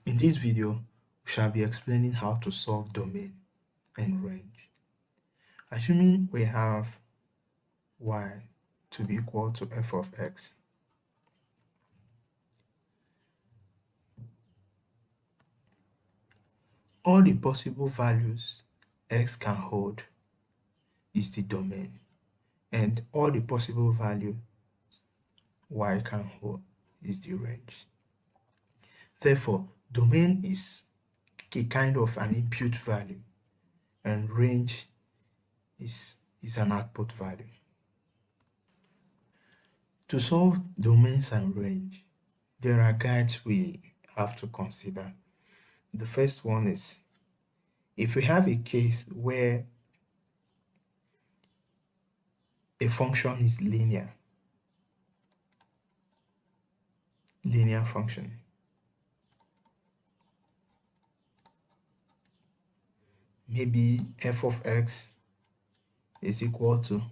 In this video, we shall be explaining how to solve domain and range. Assuming we have y to be equal to f of x, all the possible values x can hold is the domain, and all the possible value y can hold is the range. Therefore, domain is a kind of an input value, and range is an output value. To solve domains and range, there are guides we have to consider. The first one is, if we have a case where a function is linear function, maybe f of x is equal to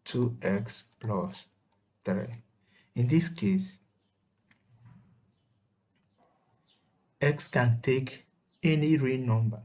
2x plus 3. In this case, x can take any real number,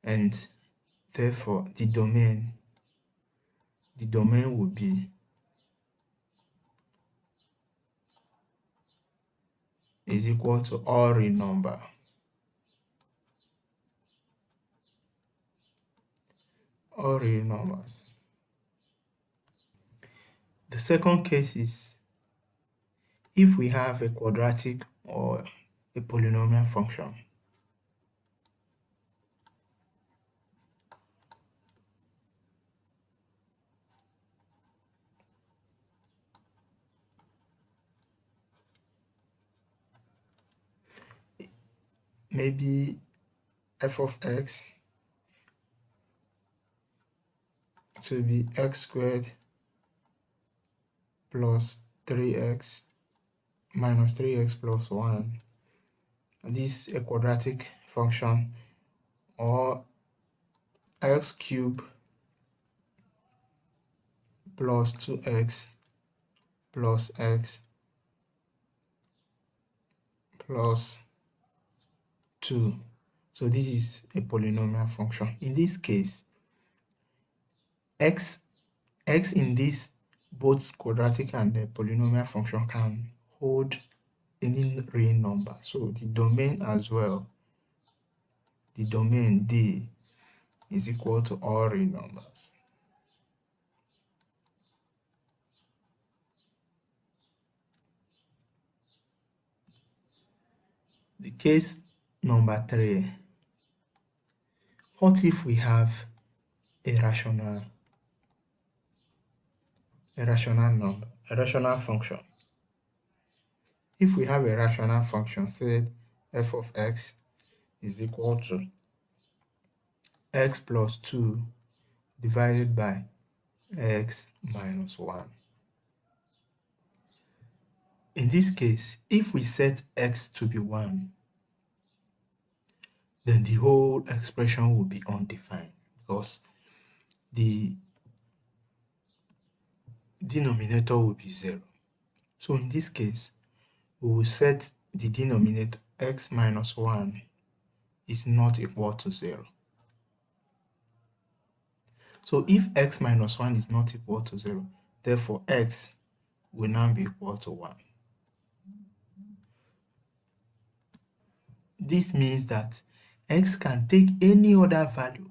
and therefore the domain will be is equal to all real number. All real numbers. The second case is if we have a quadratic or a polynomial function. Maybe f of x to be x squared plus 3x minus 3x plus 1. This is a quadratic function, or x cubed plus 2x plus x plus 2. So this is a polynomial function. In this case, x in this both quadratic and the polynomial function can hold any real number. So the domain as well, the domain D is equal to all real numbers. The case number 3, what if we have a rational number, a rational function? If we have a rational function, say f of x is equal to x plus 2 divided by x minus 1. In this case, if we set x to be 1, then the whole expression will be undefined because the denominator will be 0. So in this case, we will set the denominator x minus 1 is not equal to 0. So if x minus 1 is not equal to 0, therefore x will now be equal to 1. This means that x can take any other value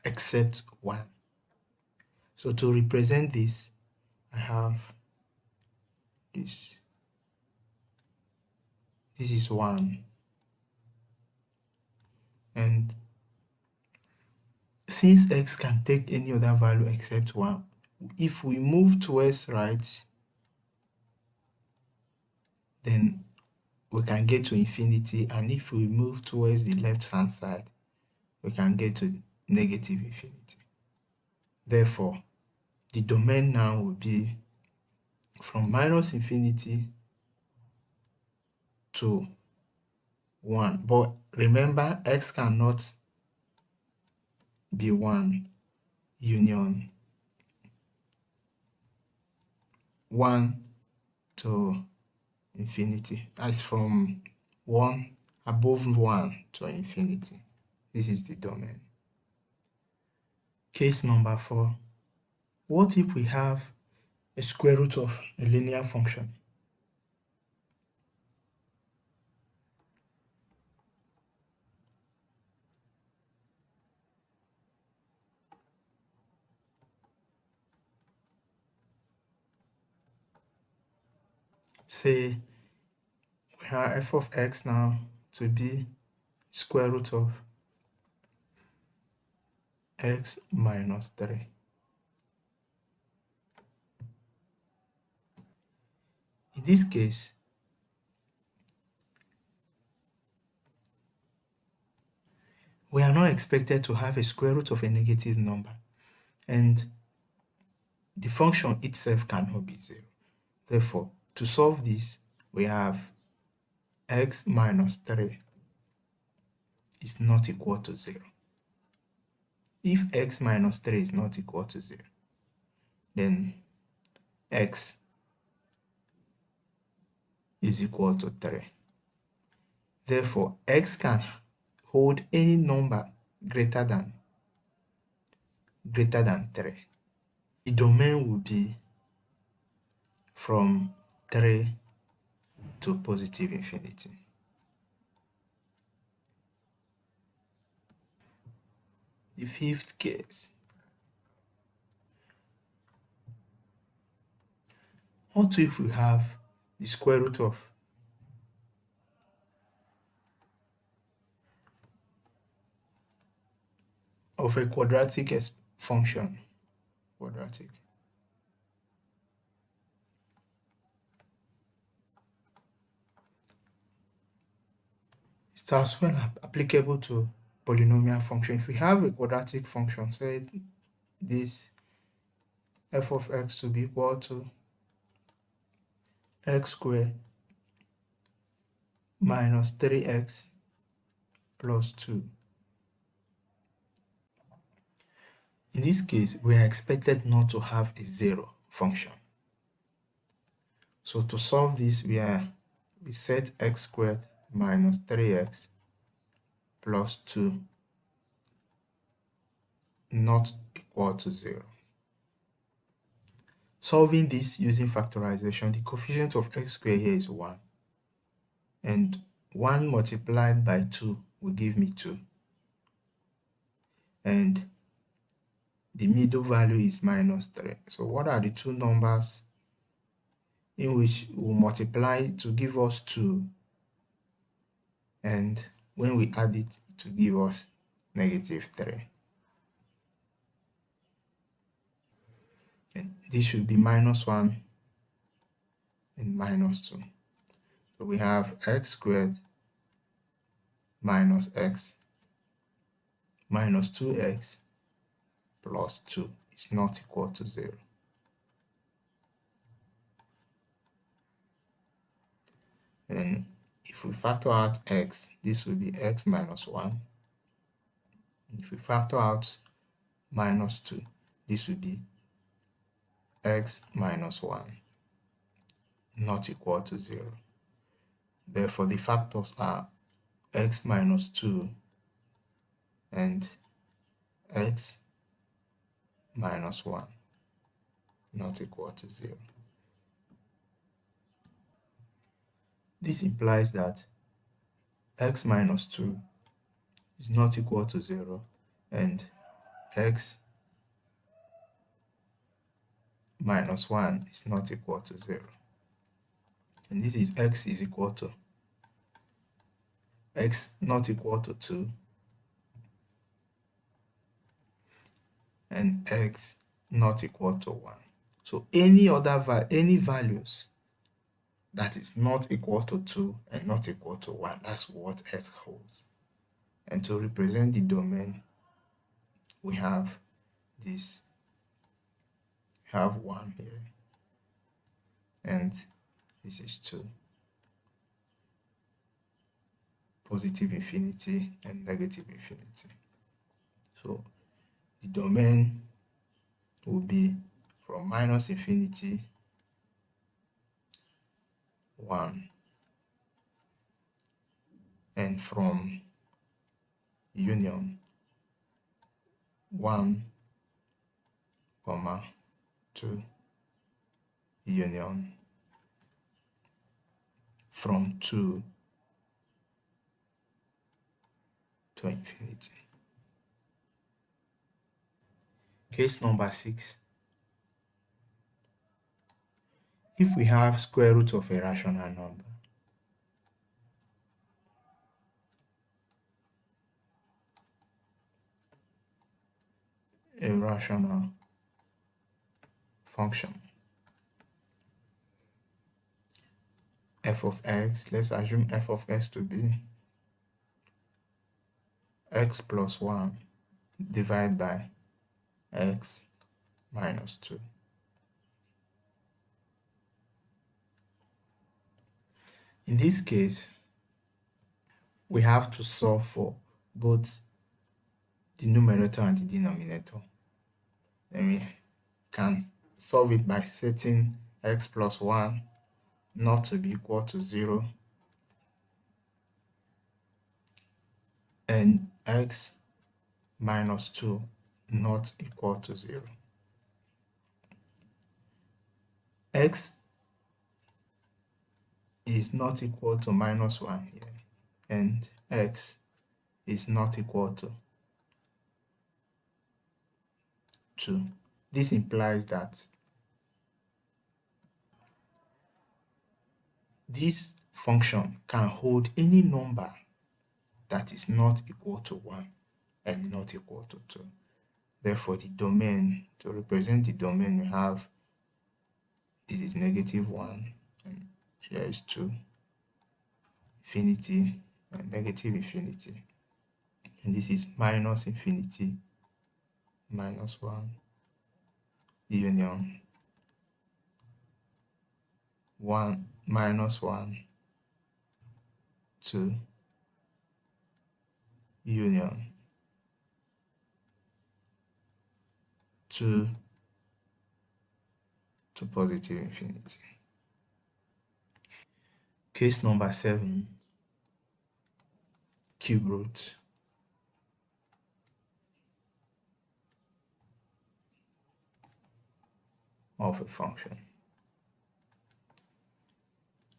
except 1. So to represent this, I have this. This is 1. And since x can take any other value except 1, if we move towards right, then we can get to infinity, and if we move towards the left hand side, we can get to negative infinity. Therefore, the domain now will be from minus infinity to 1. But remember, x cannot be 1 union 1 to infinity. That's from 1 above 1 to infinity. This is the domain. Case number 4. What if we have a square root of a linear function? Say we have f of x now to be square root of x minus 3. In this case, we are not expected to have a square root of a negative number, and the function itself cannot be 0. Therefore, to solve this, we have x minus 3 is not equal to 0. If x minus 3 is not equal to 0, then x is equal to 3. Therefore, x can hold any number greater than 3. The domain will be from 3 to positive infinity. The fifth case. What if we have the square root of a quadratic function? Quadratic. It's as well applicable to polynomial function. If we have a quadratic function, say this f of x to be equal to x squared minus 3x plus 2. In this case, we are expected not to have a 0 function. So to solve this, we set x squared minus 3x plus 2 not equal to 0. Solving this using factorization, the coefficient of x squared here is 1. And 1 multiplied by 2 will give me 2. And the middle value is minus 3. So what are the two numbers in which we will multiply to give us 2, and when we add it to give us negative 3? And this should be minus 1 and minus 2. So we have x squared minus x minus 2x plus 2 is not equal to 0. And if we factor out x, this will be x minus 1. If we factor out minus 2, this will be x minus 1 not equal to 0. Therefore, the factors are x minus 2 and x minus 1 not equal to 0. This implies that x minus 2 is not equal to 0 and x minus 1 is not equal to 0. And this is x is equal to x not equal to 2 and x not equal to 1. So any values that is not equal to 2 and not equal to 1, that's what x holds. And to represent the domain, we have this, we have 1 here, and this is 2. Positive infinity and negative infinity. So the domain will be from minus infinity 1, and from union 1, 2, union from 2 to infinity. Case number 6. If we have square root of a rational number, a rational function f of x, let's assume f of x to be x plus 1 divided by x minus 2. In this case, we have to solve for both the numerator and the denominator. Then we can solve it by setting x plus 1 not to be equal to 0 and x minus 2 not equal to 0. X is not equal to minus 1 here, and x is not equal to 2. This implies that this function can hold any number that is not equal to 1 and not equal to 2. Therefore, the domain, to represent the domain, we have this is -1, and here is 2, infinity, and negative infinity. And this is minus infinity, minus 1, union 1, minus 1, 2, union 2 to positive infinity. Case number 7, cube root of a function.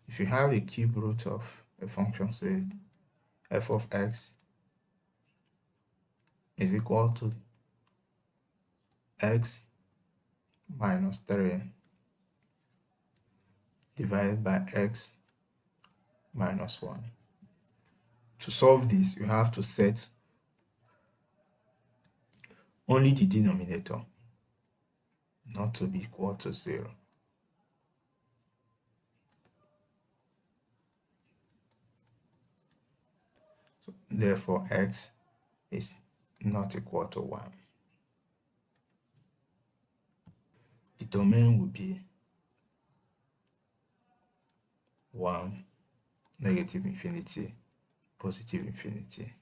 If you have a cube root of a function, say f of x is equal to x minus 3 divided by x minus 1. To solve this, you have to set only the denominator not to be equal to 0. So, therefore, x is not equal to 1. The domain will be 1, negative infinity, positive infinity,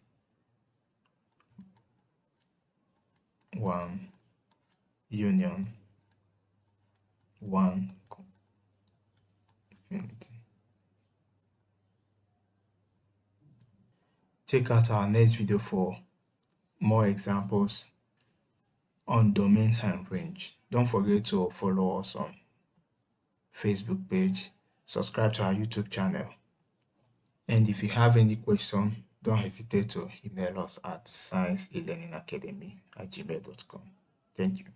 1, union 1, infinity. Check out our next video for more examples on domains and range. Don't forget to follow us on Facebook page, subscribe to our YouTube channel, and if you have any question, don't hesitate to email us at science-elearningacademy@gmail.com. Thank you.